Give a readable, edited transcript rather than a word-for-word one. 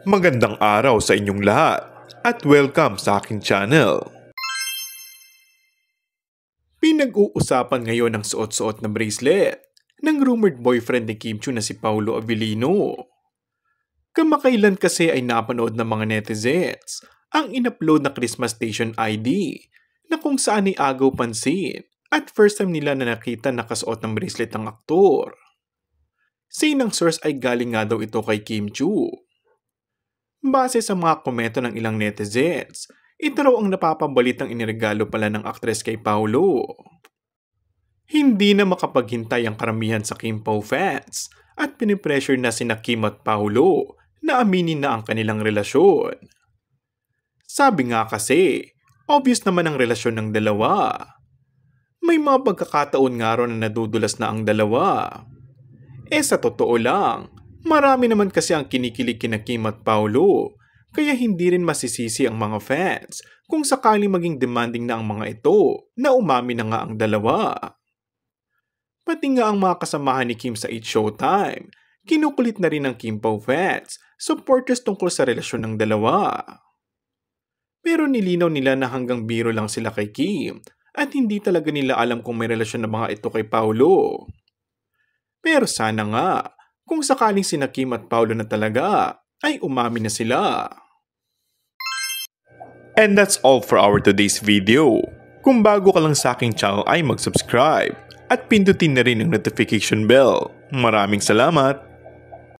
Magandang araw sa inyong lahat at welcome sa aking channel. Pinag-uusapan ngayon ang suot-suot na bracelet ng rumored boyfriend ni Kim Chiu na si Paolo Avellino. Kamakailan kasi ay napanood ng mga netizens ang in-upload na Christmas Station ID na kung saan ay agaw pansin at first time nila na nakita nakasuot ng bracelet ng aktor. Sinang source ay galing nga daw ito kay Kim Chiu. Base sa mga komento ng ilang netizens, ito raw ang napapabalitang iniregalo pala ng aktres kay Paolo. Hindi na makapaghintay ang karamihan sa Kim Pao fans at pinipressure na sina Kim at Paolo na aminin na ang kanilang relasyon. Sabi nga kasi, obvious naman ang relasyon ng dalawa. May mga pagkakataon nga raw na nadudulas na ang dalawa. Sa totoo lang, marami naman kasi ang kinikilig kina Kim at Paolo, kaya hindi rin masisisi ang mga fans kung sakaling maging demanding na ang mga ito na umamin na nga ang dalawa. Pati nga ang mga kasamahan ni Kim sa It's Showtime, kinukulit na rin ng Kim Pao fans, supporters tungkol sa relasyon ng dalawa. Pero nilinaw nila na hanggang biro lang sila kay Kim at hindi talaga nila alam kung may relasyon ng mga ito kay Paolo. Pero sana nga, kung sakaling sina Kim at Paolo na talaga, ay umamin na sila. And that's all for our today's video. Kung bago ka lang sa aking channel ay mag-subscribe at pindutin na rin ang notification bell. Maraming salamat!